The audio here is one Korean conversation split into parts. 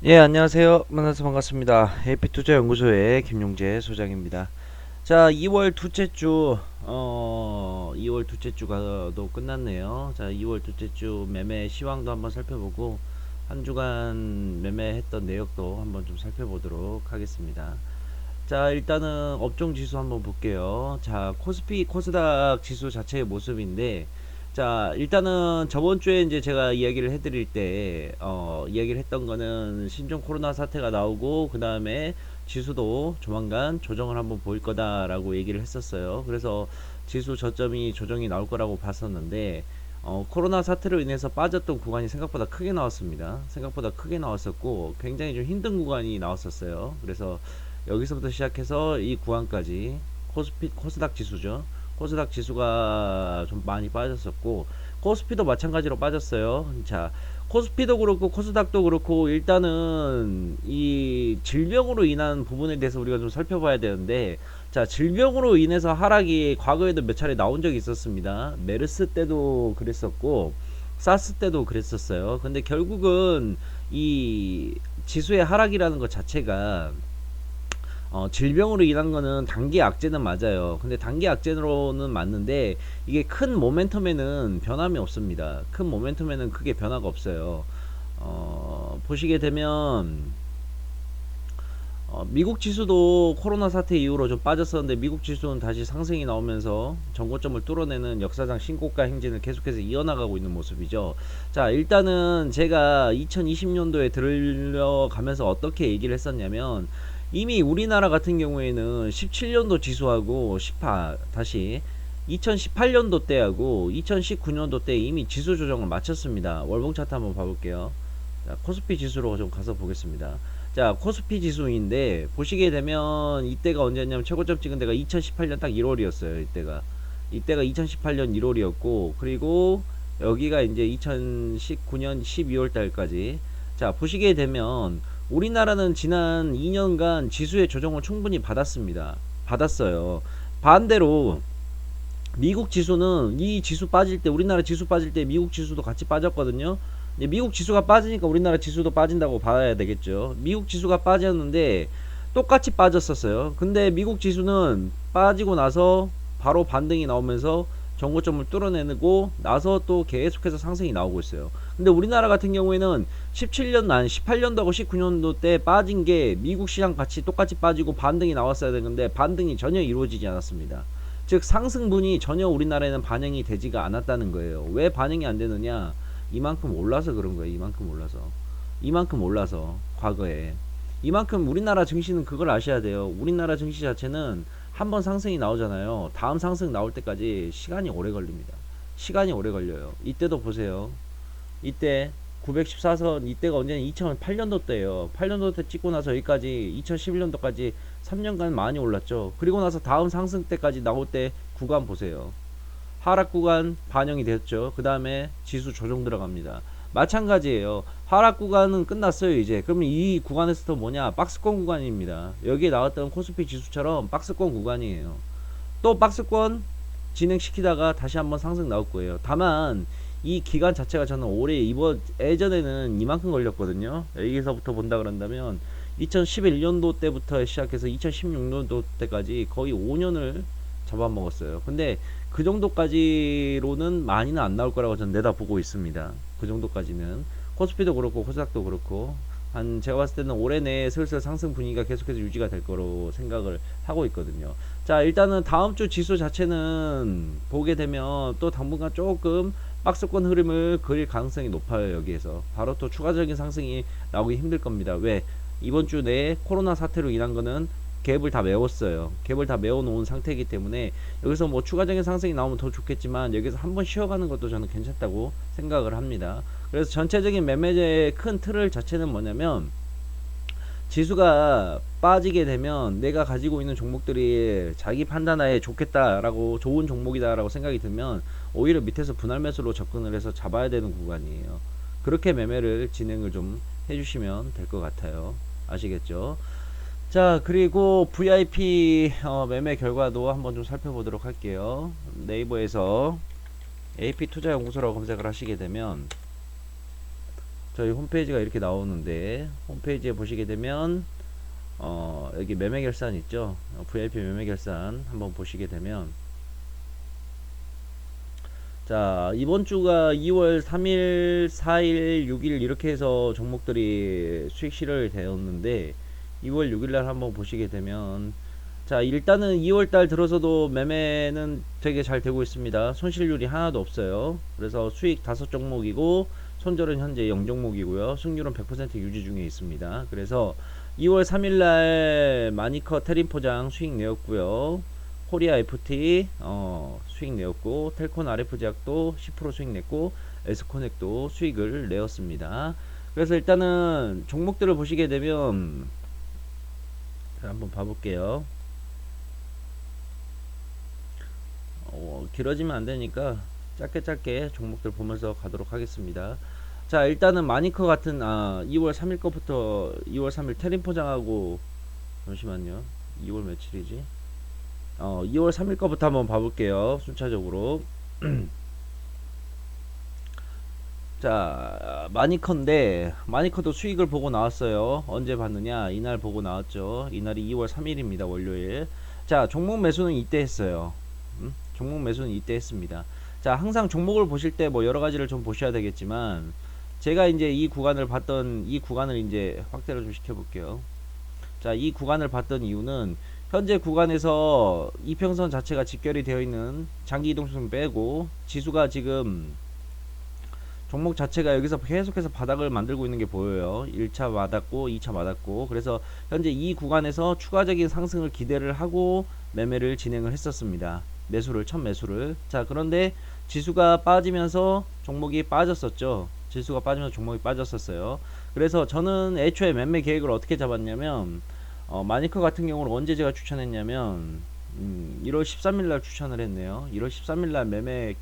예, 안녕하세요. 만나서 반갑습니다. AP투자연구소의 김용재 소장입니다. 자, 2월 둘째 주, 2월 둘째 주가 또 끝났네요. 자, 2월 둘째 주 매매 시황도 한번 살펴보고, 한 주간 매매했던 내역도 한번 좀 살펴보도록 하겠습니다. 자, 일단은 업종 지수 한번 볼게요. 자, 코스피, 코스닥 지수 자체의 모습인데, 자, 일단은 저번 주에 이제 제가 이야기를 해드릴 때, 이야기를 했던 거는 신종 코로나 사태가 나오고, 그 다음에 지수도 조만간 조정을 한번 보일 거다라고 얘기를 했었어요. 그래서 지수 저점이 조정이 나올 거라고 봤었는데, 코로나 사태로 인해서 빠졌던 구간이 생각보다 크게 나왔습니다. 생각보다 크게 나왔었고, 굉장히 좀 힘든 구간이 나왔었어요. 그래서 여기서부터 시작해서 이 구간까지 코스닥 지수죠. 코스닥 지수가 좀 많이 빠졌었고, 코스피도 마찬가지로 빠졌어요. 자, 코스피도 그렇고 코스닥도 그렇고 일단은 이 질병으로 인한 부분에 대해서 우리가 좀 살펴봐야 되는데, 자, 질병으로 인해서 하락이 과거에도 몇 차례 나온 적이 있었습니다. 메르스 때도 그랬었고 사스 때도 그랬었어요. 근데 결국은 이 지수의 하락이라는 것 자체가 질병으로 인한 거는 단기 악재는 맞아요. 근데 단기 악재로는 맞는데 이게 큰 모멘텀에는 변함이 없습니다. 큰 모멘텀에는 크게 변화가 없어요. 보시게 되면 미국 지수도 코로나 사태 이후로 좀 빠졌었는데 미국 지수는 다시 상승이 나오면서 전고점을 뚫어내는 역사상 신고가 행진을 계속해서 이어나가고 있는 모습이죠. 자, 일단은 제가 2020년도에 들어가면서 어떻게 얘기를 했었냐면, 이미 우리나라 같은 경우에는 17년도 지수하고 다시 2018년도 때하고 2019년도 때 이미 지수 조정을 마쳤습니다. 월봉 차트 한번 봐볼게요. 자, 코스피 지수로 좀 가서 보겠습니다. 자, 코스피 지수인데 보시게 되면 이때가 언제냐면 최고점 찍은 데가 2018년 딱 1월이었어요. 이때가 2018년 1월이었고, 그리고 여기가 이제 2019년 12월 달까지. 자, 보시게 되면 우리나라는 지난 2년간 지수의 조정을 충분히 받았어요. 반대로 미국 지수는 이 지수 빠질 때, 우리나라 지수 빠질 때 미국 지수도 같이 빠졌거든요. 미국 지수가 빠지니까 우리나라 지수도 빠진다고 봐야 되겠죠. 미국 지수가 빠졌는데 똑같이 빠졌었어요. 근데 미국 지수는 빠지고 나서 바로 반등이 나오면서 정고점을 뚫어내고 나서 또 계속해서 상승이 나오고 있어요. 근데 우리나라 같은 경우에는 18년도하고 19년도 때 빠진 게 미국 시장 같이 똑같이 빠지고 반등이 나왔어야 되는데 반등이 전혀 이루어지지 않았습니다. 즉 상승분이 전혀 우리나라에는 반영이 되지가 않았다는 거예요. 왜 반영이 안 되느냐? 이만큼 올라서 그런 거예요. 이만큼 올라서 과거에 이만큼. 우리나라 증시는 그걸 아셔야 돼요. 우리나라 증시 자체는 한번 상승이 나오잖아요. 다음 상승 나올 때까지 시간이 오래 걸립니다. 시간이 오래 걸려요. 이때도 보세요. 이때 914선, 이때가 언제냐? 2008년도 때예요. 8년도 때 찍고 나서 여기까지 2011년도까지 3년간 많이 올랐죠. 그리고 나서 다음 상승 때까지 나올 때 구간 보세요. 하락 구간 반영이 됐죠. 그 다음에 지수 조정 들어갑니다. 마찬가지예요. 하락 구간은 끝났어요 이제. 그러면 이 구간에서도 뭐냐? 박스권 구간입니다. 여기에 나왔던 코스피 지수처럼 박스권 구간이에요. 또 박스권 진행시키다가 다시 한번 상승 나올 거예요. 다만 이 기간 자체가 저는 올해 예전에는 이만큼 걸렸거든요. 여기서부터 본다 그런다면 2011년도 때부터 시작해서 2016년도 때까지 거의 5년을 잡아먹었어요. 근데 그 정도까지로는 많이는 안 나올 거라고 저는 내다보고 있습니다. 그 정도까지는 코스피도 그렇고 코스닥도 그렇고 제가 봤을 때는 올해 내에 슬슬 상승 분위기가 계속해서 유지가 될 거로 생각을 하고 있거든요. 자, 일단은 다음 주 지수 자체는 보게 되면 또 당분간 조금 박스권 흐름을 그릴 가능성이 높아요. 여기에서 바로 또 추가적인 상승이 나오기 힘들 겁니다. 왜? 이번 주 내에 코로나 사태로 인한 거는 갭을 다 메웠어요. 갭을 다 메워놓은 상태이기 때문에 여기서 뭐 추가적인 상승이 나오면 더 좋겠지만 여기서 한번 쉬어가는 것도 저는 괜찮다고 생각을 합니다. 그래서 전체적인 매매의 큰 틀을 자체는 뭐냐면, 지수가 빠지게 되면 내가 가지고 있는 종목들이 자기 판단하에 좋겠다라고, 좋은 종목이다라고 생각이 들면 오히려 밑에서 분할 매수로 접근을 해서 잡아야 되는 구간이에요. 그렇게 매매를 진행을 좀 해주시면 될 것 같아요. 아시겠죠? 자, 그리고 VIP 매매 결과도 한번 좀 살펴보도록 할게요. 네이버에서 AP투자연구소라고 검색을 하시게 되면 저희 홈페이지가 이렇게 나오는데, 홈페이지에 보시게 되면 여기 매매 결산 있죠? VIP 매매 결산 한번 보시게 되면, 자, 이번 주가 2월 3일, 4일, 6일 이렇게 해서 종목들이 수익 실현이 되었는데, 2월 6일 날 한번 보시게 되면, 자, 일단은 2월 달 들어서도 매매는 되게 잘 되고 있습니다. 손실률이 하나도 없어요. 그래서 수익 5종목이고 손절은 현재 0종목이고요. 승률은 100% 유지 중에 있습니다. 그래서 2월 3일 날 마니커 테린포장 수익 내었고요. 코리아 FT 수익 내었고, 텔콘 RF제약도 10% 수익 냈고, 에스코넥도 수익을 내었습니다. 그래서 일단은 종목들을 보시게 되면, 자, 한번 봐볼게요. 길어지면 안 되니까 짧게 종목들 보면서 가도록 하겠습니다. 자, 일단은 마니커 같은 2월 3일 거부터 2월 3일 테린포장하고, 잠시만요. 2월 며칠이지? 2월 3일 거부터 한번 봐볼게요. 순차적으로. 자, 마니커인데, 마니커도 수익을 보고 나왔어요. 언제 봤느냐? 이날 보고 나왔죠. 이날이 2월 3일입니다. 월요일. 자, 종목 매수는 이때 했어요. 종목 매수는 이때 했습니다. 자, 항상 종목을 보실 때 뭐 여러 가지를 좀 보셔야 되겠지만, 제가 이제 이 구간을 봤던, 이 구간을 이제 확대를 좀 시켜볼게요. 자, 이 구간을 봤던 이유는, 현재 구간에서 이평선 자체가 직결이 되어 있는 장기 이동성 빼고, 지수가 지금 종목 자체가 여기서 계속해서 바닥을 만들고 있는 게 보여요. 1차 맞았고 2차 맞았고, 그래서 현재 이 구간에서 추가적인 상승을 기대를 하고 매매를 진행을 했었습니다. 첫 매수를. 자, 그런데 지수가 빠지면서 종목이 빠졌었죠. 지수가 빠지면서 종목이 빠졌었어요. 그래서 저는 애초에 매매 계획을 어떻게 잡았냐면, 마니커 같은 경우는 언제 제가 추천했냐면 1월 13일 날 추천을 했네요. 1월 13일 날 매매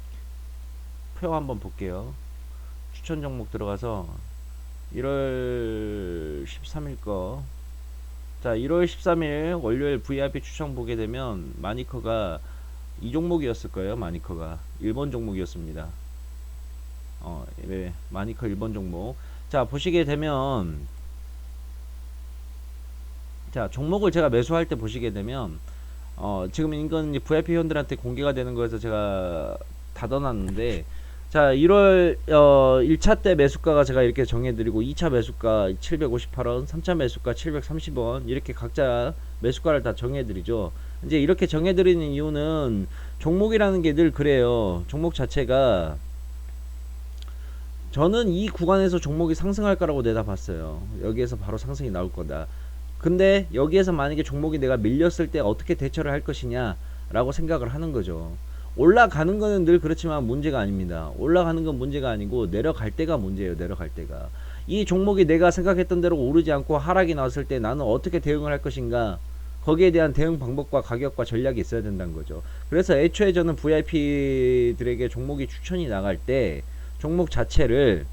표 한번 볼게요. 추천 종목 들어가서 1월 13일 거. 자, 1월 13일 월요일 VIP 추천 보게 되면 마니커가 이 종목이었을 거예요. 마니커가 1번 종목이었습니다. 네, 마니커 1번 종목. 자, 보시게 되면, 자, 종목을 제가 매수할 때 보시게 되면, 지금 이건 이제 VIP 회원들한테 공개가 되는 거에서 제가 닫아놨는데, 자, 1월 1차 때 매수가가 제가 이렇게 정해드리고, 2차 매수가 758원, 3차 매수가 730원, 이렇게 각자 매수가를 다 정해드리죠. 이제 이렇게 정해드리는 이유는, 종목이라는 게 늘 그래요. 종목 자체가, 저는 이 구간에서 종목이 상승할 거라고 내다봤어요. 여기에서 바로 상승이 나올 거다. 근데 여기에서 만약에 종목이 내가 밀렸을 때 어떻게 대처를 할 것이냐 라고 생각을 하는 거죠. 올라가는 거는 늘 그렇지만 문제가 아닙니다. 올라가는 건 문제가 아니고 내려갈 때가 문제예요. 내려갈 때가. 이 종목이 내가 생각했던 대로 오르지 않고 하락이 나왔을 때 나는 어떻게 대응을 할 것인가, 거기에 대한 대응 방법과 가격과 전략이 있어야 된다는 거죠. 그래서 애초에 저는 VIP들에게 종목이 추천이 나갈 때 종목 자체를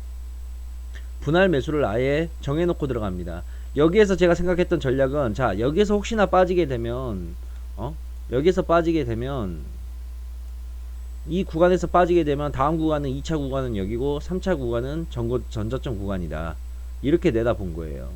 분할 매수를 아예 정해놓고 들어갑니다. 여기에서 제가 생각했던 전략은, 자, 여기에서 혹시나 빠지게 되면, 여기에서 빠지게 되면, 이 구간에서 빠지게 되면 다음 구간은 2차 구간은 여기고 3차 구간은 전저점 구간이다. 이렇게 내다본 거예요.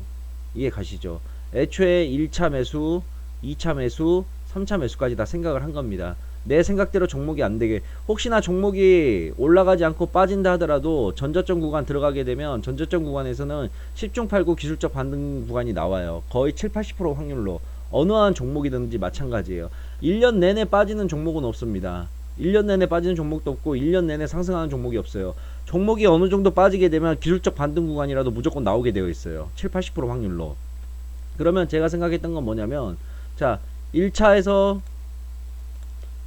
이해 가시죠? 애초에 1차 매수, 2차 매수, 3차 매수까지 다 생각을 한 겁니다. 내 생각대로 종목이 안 되게, 혹시나 종목이 올라가지 않고 빠진다 하더라도 전저점 구간 들어가게 되면 전저점 구간에서는 10중 8구 기술적 반등 구간이 나와요. 거의 7, 80% 확률로. 어느 한 종목이든지 마찬가지예요. 1년 내내 빠지는 종목은 없습니다. 1년 내내 빠지는 종목도 없고 1년 내내 상승하는 종목이 없어요. 종목이 어느 정도 빠지게 되면 기술적 반등 구간이라도 무조건 나오게 되어 있어요. 7, 80% 확률로. 그러면 제가 생각했던 건 뭐냐면, 자, 1차에서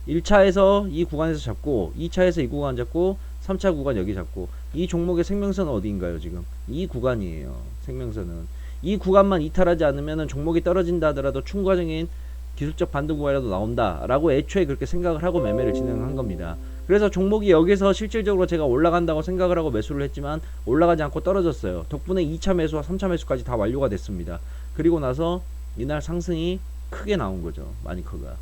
이 구간에서 잡고, 2차에서 이 구간 잡고, 3차 구간 여기 잡고, 이 종목의 생명선은 어디인가요? 지금 이 구간이에요. 생명선은 이 구간만 이탈하지 않으면 종목이 떨어진다 하더라도 충과적인 기술적 반등 구간이라도 나온다 라고 애초에 그렇게 생각을 하고 매매를 진행한 겁니다. 그래서 종목이 여기서 실질적으로 제가 올라간다고 생각을 하고 매수를 했지만 올라가지 않고 떨어졌어요. 덕분에 2차 매수와 3차 매수까지 다 완료가 됐습니다. 그리고 나서 이날 상승이 크게 나온 거죠. 마니커가.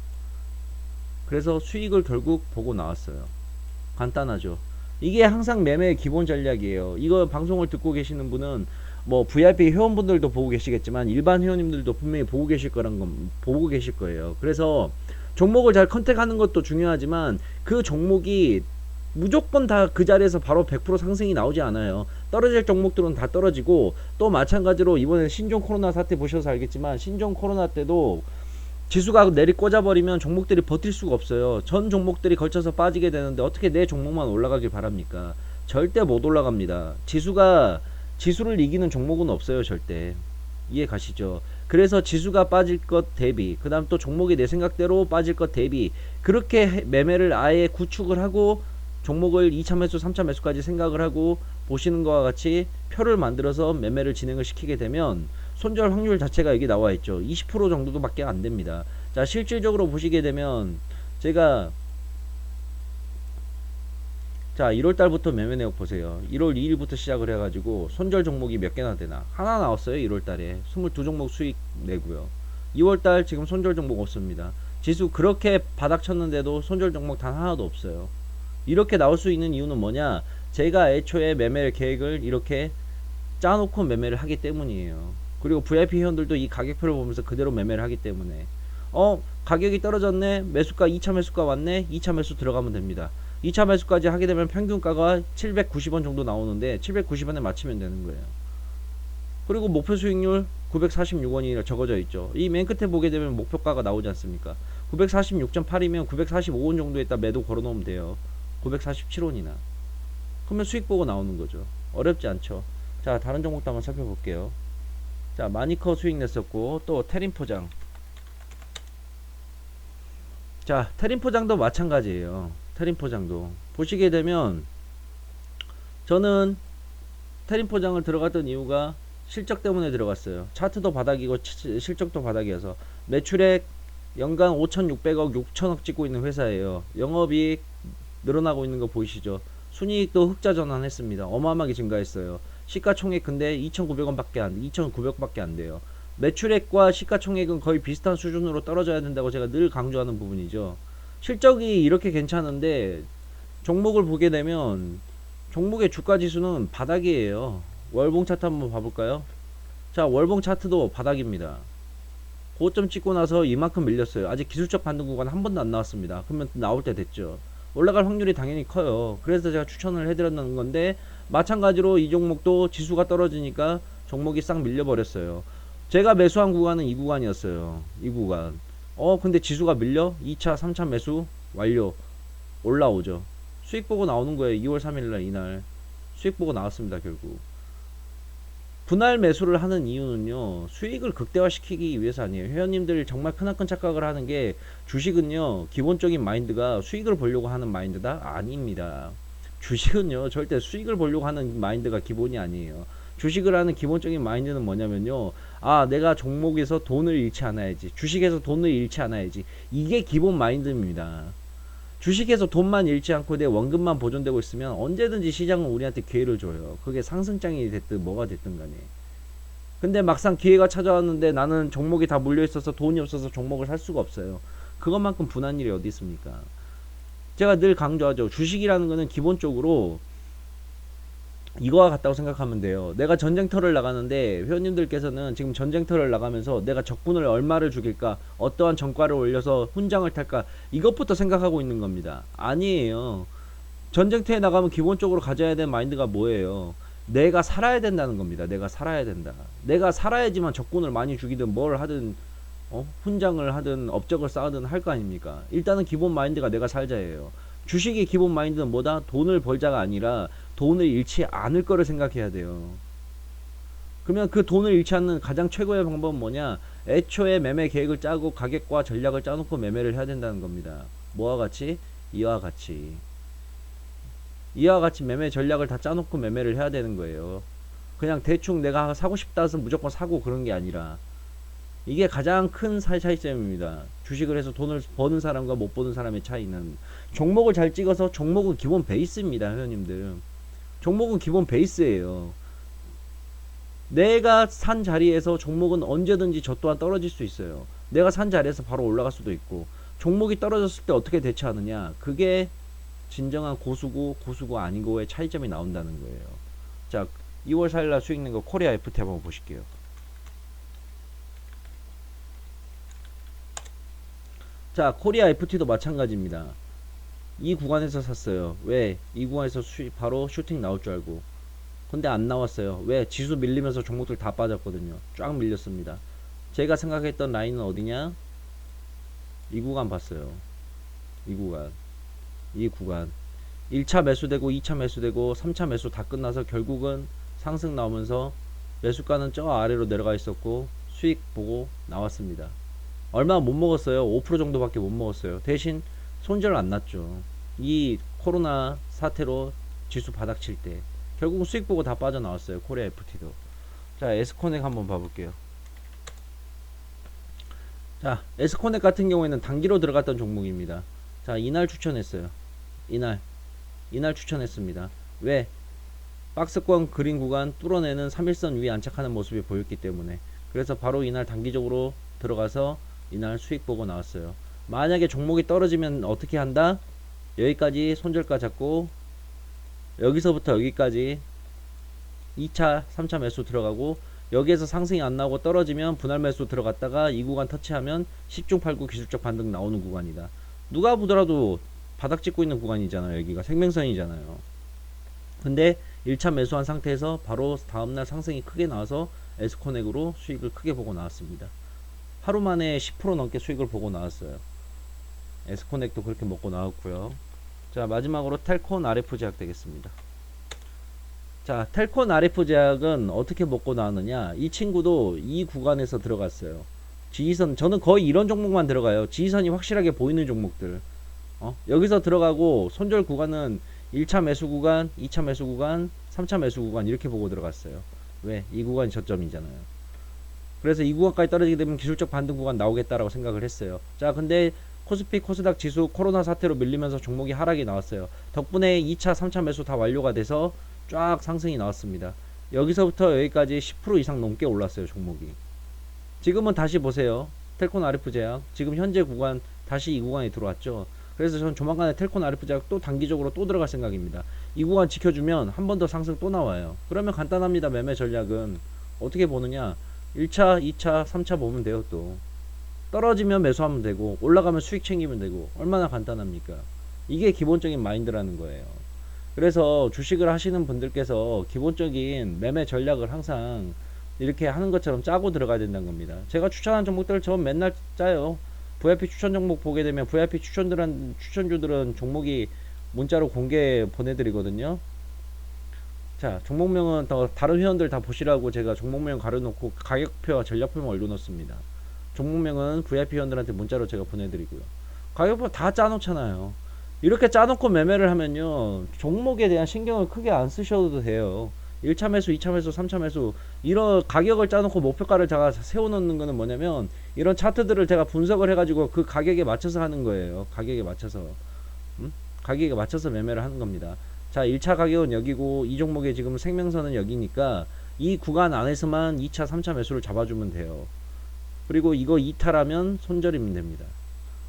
그래서 수익을 결국 보고 나왔어요. 간단하죠. 이게 항상 매매의 기본 전략이에요. 이거 방송을 듣고 계시는 분은 뭐 VIP 회원분들도 보고 계시겠지만 일반 회원님들도 분명히 보고 계실 거란 건 보고 계실 거예요. 그래서 종목을 잘 컨택하는 것도 중요하지만 그 종목이 무조건 다 그 자리에서 바로 100% 상승이 나오지 않아요. 떨어질 종목들은 다 떨어지고, 또 마찬가지로 이번에 신종 코로나 사태 보셔서 알겠지만 신종 코로나 때도 지수가 내리 꽂아버리면 종목들이 버틸 수가 없어요. 전 종목들이 걸쳐서 빠지게 되는데 어떻게 내 종목만 올라가길 바랍니까? 절대 못 올라갑니다. 지수를 이기는 종목은 없어요. 절대. 이해 가시죠? 그래서 지수가 빠질 것 대비, 그 다음 또 종목이 내 생각대로 빠질 것 대비, 그렇게 매매를 아예 구축을 하고 종목을 2차 매수 3차 매수까지 생각을 하고 보시는 것과 같이 표를 만들어서 매매를 진행을 시키게 되면 손절 확률 자체가 여기 나와 있죠. 20% 정도도 밖에 안 됩니다. 자, 실질적으로 보시게 되면 제가 자 1월달부터 매매 내역 보세요. 1월 2일부터 시작을 해가지고 손절 종목이 몇 개나 되나? 하나 나왔어요. 1월달에 22종목 수익 내고요. 2월달 지금 손절 종목 없습니다. 지수 그렇게 바닥 쳤는데도 손절 종목 단 하나도 없어요. 이렇게 나올 수 있는 이유는 뭐냐? 제가 애초에 매매 계획을 이렇게 짜놓고 매매를 하기 때문이에요. 그리고 VIP 회원들도 이 가격표를 보면서 그대로 매매를 하기 때문에 가격이 떨어졌네, 매수가 2차 매수가 왔네, 2차 매수 들어가면 됩니다. 2차 매수까지 하게 되면 평균가가 790원 정도 나오는데 790원에 맞추면 되는 거예요. 그리고 목표 수익률 946원이 적어져 있죠. 이 맨 끝에 보게 되면 목표가가 나오지 않습니까? 946.8이면 945원 정도에다 매도 걸어 놓으면 돼요. 947원이나. 그러면 수익 보고 나오는 거죠. 어렵지 않죠. 자, 다른 종목도 한번 살펴볼게요. 자, 마니커 수익 냈었고, 또 테린포장. 자, 테린포장도 마찬가지예요. 테린포장도 보시게 되면 저는 테린포장을 들어갔던 이유가 실적 때문에 들어갔어요. 차트도 바닥이고 실적도 바닥이어서. 매출액 연간 5,600억 6천억 찍고 있는 회사예요. 영업이익 늘어나고 있는 거 보이시죠? 순이익도 흑자 전환했습니다. 어마어마하게 증가했어요. 시가총액 근데 2,900원밖에 안 돼요. 매출액과 시가총액은 거의 비슷한 수준으로 떨어져야 된다고 제가 늘 강조하는 부분이죠. 실적이 이렇게 괜찮은데 종목을 보게 되면 종목의 주가 지수는 바닥이에요. 월봉 차트 한번 봐볼까요? 자, 월봉 차트도 바닥입니다. 고점 찍고 나서 이만큼 밀렸어요. 아직 기술적 반등 구간 한 번도 안 나왔습니다. 그러면 나올 때 됐죠. 올라갈 확률이 당연히 커요. 그래서 제가 추천을 해드렸는 건데, 마찬가지로 이 종목도 지수가 떨어지니까 종목이 싹 밀려버렸어요. 제가 매수한 구간은 이 구간이었어요. 이 구간. 근데 지수가 밀려? 2차 3차 매수 완료. 올라오죠. 수익 보고 나오는 거예요. 2월 3일날 이날 수익 보고 나왔습니다. 결국 분할 매수를 하는 이유는요, 수익을 극대화시키기 위해서 아니에요. 회원님들 정말 크나큰 착각을 하는 게, 주식은요 기본적인 마인드가 수익을 보려고 하는 마인드다? 아닙니다. 주식은요 절대 수익을 보려고 하는 마인드가 기본이 아니에요. 주식을 하는 기본적인 마인드는 뭐냐면요, 내가 종목에서 돈을 잃지 않아야지, 주식에서 돈을 잃지 않아야지, 이게 기본 마인드입니다. 주식에서 돈만 잃지 않고 내 원금만 보존되고 있으면 언제든지 시장은 우리한테 기회를 줘요. 그게 상승장이 됐든 뭐가 됐든 간에. 근데 막상 기회가 찾아왔는데 나는 종목이 다 물려있어서 돈이 없어서 종목을 살 수가 없어요. 그것만큼 분한 일이 어디 있습니까? 제가 늘 강조하죠. 주식이라는 거는 기본적으로 이거와 같다고 생각하면 돼요. 내가 전쟁터를 나가는데 회원님들께서는 지금 전쟁터를 나가면서 내가 적군을 얼마를 죽일까, 어떠한 전과를 올려서 훈장을 탈까, 이것부터 생각하고 있는 겁니다. 아니에요. 전쟁터에 나가면 기본적으로 가져야 되는 마인드가 뭐예요? 내가 살아야 된다는 겁니다. 내가 살아야 된다. 내가 살아야지만 적군을 많이 죽이든 뭘 하든 훈장을 하든 업적을 쌓든 할 거 아닙니까? 일단은 기본 마인드가 내가 살자예요. 주식의 기본 마인드는 뭐다? 돈을 벌자가 아니라 돈을 잃지 않을 거를 생각해야 돼요. 그러면 그 돈을 잃지 않는 가장 최고의 방법은 뭐냐? 애초에 매매 계획을 짜고 가격과 전략을 짜놓고 매매를 해야 된다는 겁니다. 뭐와 같이? 이와 같이 매매 전략을 다 짜놓고 매매를 해야 되는 거예요. 그냥 대충 내가 사고 싶다 해서 무조건 사고 그런 게 아니라, 이게 가장 큰 차이점입니다. 주식을 해서 돈을 버는 사람과 못 버는 사람의 차이는 종목을 잘 찍어서 종목은 기본 베이스입니다, 회원님들. 종목은 기본 베이스예요. 내가 산 자리에서 종목은 언제든지 저 또한 떨어질 수 있어요. 내가 산 자리에서 바로 올라갈 수도 있고 종목이 떨어졌을 때 어떻게 대처하느냐, 그게 진정한 고수고 고수고 아니고의 차이점이 나온다는 거예요. 자, 2월 4일날 수익 낸 거 코리아 FT 한번 보실게요. 자, 코리아 FT도 마찬가지입니다. 이 구간에서 샀어요. 왜? 이 구간에서 바로 슈팅 나올 줄 알고. 근데 안 나왔어요. 왜? 지수 밀리면서 종목들 다 빠졌거든요. 쫙 밀렸습니다. 제가 생각했던 라인은 어디냐? 이 구간 봤어요. 이 구간. 이 구간. 1차 매수되고 2차 매수되고 3차 매수 다 끝나서 결국은 상승 나오면서 매수가는 저 아래로 내려가 있었고 수익 보고 나왔습니다. 얼마 못 먹었어요. 5% 정도밖에 못 먹었어요. 대신 손절 안 났죠. 이 코로나 사태로 지수 바닥 칠 때 결국 수익 보고 다 빠져나왔어요. 코리아 FT도. 자, 에스코넥 한번 봐볼게요. 자, 에스코넥 같은 경우에는 단기로 들어갔던 종목입니다. 자, 이날 추천했어요. 이날 추천했습니다. 왜? 박스권 그린 구간 뚫어내는 3일선 위에 안착하는 모습이 보였기 때문에. 그래서 바로 이날 단기적으로 들어가서 이날 수익 보고 나왔어요. 만약에 종목이 떨어지면 어떻게 한다? 여기까지 손절가 잡고 여기서부터 여기까지 2차 3차 매수 들어가고 여기에서 상승이 안 나오고 떨어지면 분할 매수 들어갔다가 이 구간 터치하면 10중 8구 기술적 반등 나오는 구간이다. 누가 보더라도 바닥 찍고 있는 구간이잖아요. 여기가 생명선이잖아요. 근데 1차 매수한 상태에서 바로 다음날 상승이 크게 나와서 에스코넥으로 수익을 크게 보고 나왔습니다. 하루 만에 10% 넘게 수익을 보고 나왔어요. 에스코넥도 그렇게 먹고 나왔고요. 자, 마지막으로 텔콘 RF 제약 되겠습니다. 자, 텔콘 RF 제약은 어떻게 먹고 나왔느냐, 이 친구도 이 구간에서 들어갔어요. 지지선, 저는 거의 이런 종목만 들어가요. 지지선이 확실하게 보이는 종목들. 여기서 들어가고 손절 구간은 1차 매수 구간, 2차 매수 구간, 3차 매수 구간 이렇게 보고 들어갔어요. 왜? 이 구간이 저점이잖아요. 그래서 이 구간까지 떨어지게 되면 기술적 반등 구간 나오겠다라고 생각을 했어요. 자, 근데 코스피 코스닥 지수 코로나 사태로 밀리면서 종목이 하락이 나왔어요. 덕분에 2차 3차 매수 다 완료가 돼서 쫙 상승이 나왔습니다. 여기서부터 여기까지 10% 이상 넘게 올랐어요. 종목이. 지금은 다시 보세요. 텔콘 RF 제약 지금 현재 구간 다시 이 구간에 들어왔죠. 그래서 저는 조만간에 텔콘 RF 제약 또 단기적으로 또 들어갈 생각입니다. 이 구간 지켜주면 한 번 더 상승 또 나와요. 그러면 간단합니다. 매매 전략은 어떻게 보느냐, 1차 2차 3차 보면 돼요. 또 떨어지면 매수하면 되고 올라가면 수익 챙기면 되고, 얼마나 간단합니까? 이게 기본적인 마인드라는 거예요. 그래서 주식을 하시는 분들께서 기본적인 매매 전략을 항상 이렇게 하는 것처럼 짜고 들어가야 된다는 겁니다. 제가 추천한 종목들 전 맨날 짜요. VIP 추천 종목 보게 되면 VIP 추천주들은 종목이 문자로 공개 보내드리거든요. 자, 종목명은 다른 회원들 다 보시라고 제가 종목명 가려놓고 가격표와 전략표만 올려놓습니다. 종목명은 VIP 회원들한테 문자로 제가 보내드리고요. 가격표 다 짜놓잖아요. 이렇게 짜놓고 매매를 하면요, 종목에 대한 신경을 크게 안 쓰셔도 돼요. 1차 매수, 2차 매수, 3차 매수, 이런 가격을 짜놓고 목표가를 제가 세워놓는 거는 뭐냐면, 이런 차트들을 제가 분석을 해가지고 그 가격에 맞춰서 하는 거예요. 가격에 맞춰서. 가격에 맞춰서 매매를 하는 겁니다. 자, 1차 가격은 여기고 이 종목의 지금 생명선은 여기니까 이 구간 안에서만 2차 3차 매수를 잡아주면 돼요. 그리고 이거 이탈하면 손절이면 됩니다.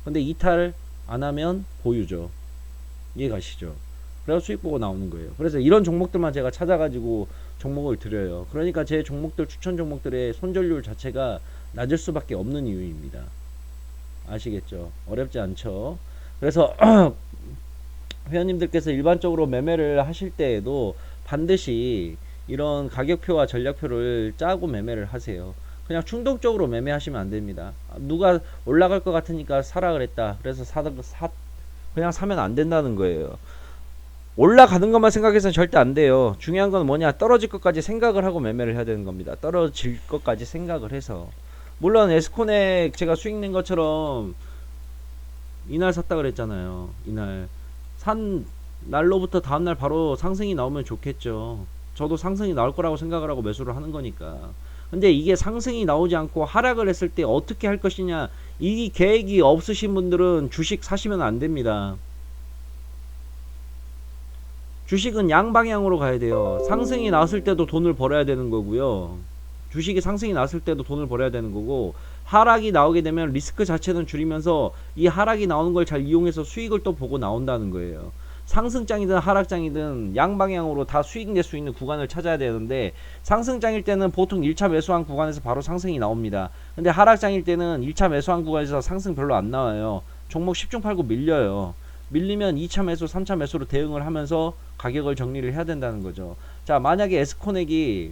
근데 이탈 안하면 보유죠. 이해 가시죠? 그래서 수익 보고 나오는 거예요. 그래서 이런 종목들만 제가 찾아가지고 종목을 드려요. 그러니까 제 종목들, 추천 종목들의 손절률 자체가 낮을 수밖에 없는 이유입니다. 아시겠죠? 어렵지 않죠? 그래서 회원님들께서 일반적으로 매매를 하실 때에도 반드시 이런 가격표와 전략표를 짜고 매매를 하세요. 그냥 충동적으로 매매하시면 안 됩니다. 누가 올라갈 것 같으니까 사라 그랬다, 그래서 그냥 사면 안 된다는 거예요. 올라가는 것만 생각해서는 절대 안 돼요. 중요한 건 뭐냐, 떨어질 것까지 생각을 하고 매매를 해야 되는 겁니다. 떨어질 것까지 생각을 해서. 물론 에스코넥 제가 수익 낸 것처럼 이날 샀다 그랬잖아요. 이날 산 날로부터 다음날 바로 상승이 나오면 좋겠죠. 저도 상승이 나올 거라고 생각을 하고 매수를 하는 거니까. 근데 이게 상승이 나오지 않고 하락을 했을 때 어떻게 할 것이냐, 이 계획이 없으신 분들은 주식 사시면 안 됩니다. 주식은 양방향으로 가야 돼요. 상승이 나왔을 때도 돈을 벌어야 되는 거고요. 주식이 상승이 나왔을 때도 돈을 벌어야 되는 거고, 하락이 나오게 되면 리스크 자체는 줄이면서 이 하락이 나오는 걸 잘 이용해서 수익을 또 보고 나온다는 거예요. 상승장이든 하락장이든 양방향으로 다 수익 낼 수 있는 구간을 찾아야 되는데, 상승장일 때는 보통 1차 매수한 구간에서 바로 상승이 나옵니다. 근데 하락장일 때는 1차 매수한 구간에서 상승 별로 안 나와요. 종목 10중 8구 밀려요. 밀리면 2차 매수, 3차 매수로 대응을 하면서 가격을 정리를 해야 된다는 거죠. 자, 만약에 에스코넥이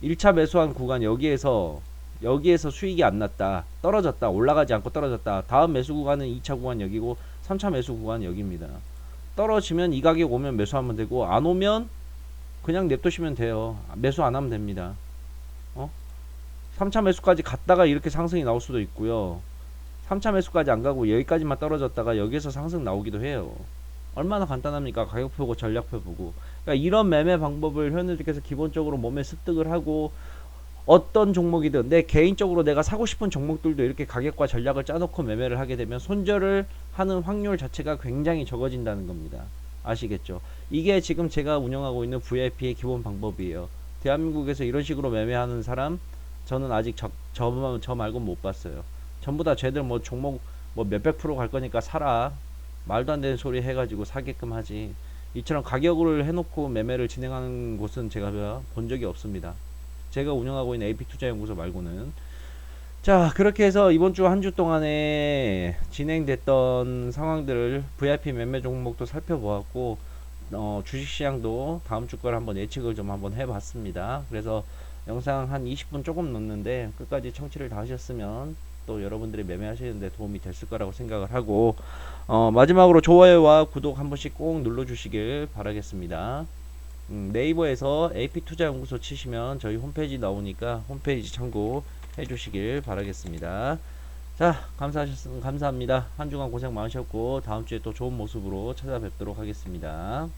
1차 매수한 구간 여기에서 수익이 안 났다, 떨어졌다, 올라가지 않고 떨어졌다, 다음 매수 구간은 2차 구간 여기고 3차 매수 구간 여기입니다. 떨어지면 이 가격 오면 매수하면 되고, 안 오면 그냥 냅두시면 돼요. 매수 안 하면 됩니다. 3차 매수까지 갔다가 이렇게 상승이 나올 수도 있고요. 3차 매수까지 안 가고 여기까지만 떨어졌다가 여기에서 상승 나오기도 해요. 얼마나 간단합니까? 가격표 보고 전략표 보고. 그러니까 이런 매매 방법을 현우들께서 기본적으로 몸에 습득을 하고, 어떤 종목이든 내 개인적으로 내가 사고 싶은 종목들도 이렇게 가격과 전략을 짜놓고 매매를 하게 되면 손절을 하는 확률 자체가 굉장히 적어진다는 겁니다. 아시겠죠? 이게 지금 제가 운영하고 있는 VIP의 기본 방법이에요. 대한민국에서 이런 식으로 매매하는 사람 저는 아직 저 말고 못 봤어요. 전부 다 쟤들 뭐 종목 뭐 몇백 프로 갈 거니까 사라, 말도 안 되는 소리 해가지고 사게끔 하지, 이처럼 가격을 해놓고 매매를 진행하는 곳은 제가 본 적이 없습니다. 제가 운영하고 있는 AP투자연구소 말고는. 자, 그렇게 해서 이번 주 한 주 동안에 진행됐던 상황들을 VIP 매매 종목도 살펴보았고, 주식시장도 다음 주 걸 한번 예측을 좀 한번 해봤습니다. 그래서 영상 한 20분 조금 넘는데 끝까지 청취를 다 하셨으면 또 여러분들이 매매하시는데 도움이 됐을 거라고 생각을 하고, 마지막으로 좋아요와 구독 한 번씩 꼭 눌러주시길 바라겠습니다. 네이버에서 AP투자연구소 치시면 저희 홈페이지 나오니까 홈페이지 참고해 주시길 바라겠습니다. 자, 감사합니다. 한 주간 고생 많으셨고 다음 주에 또 좋은 모습으로 찾아뵙도록 하겠습니다.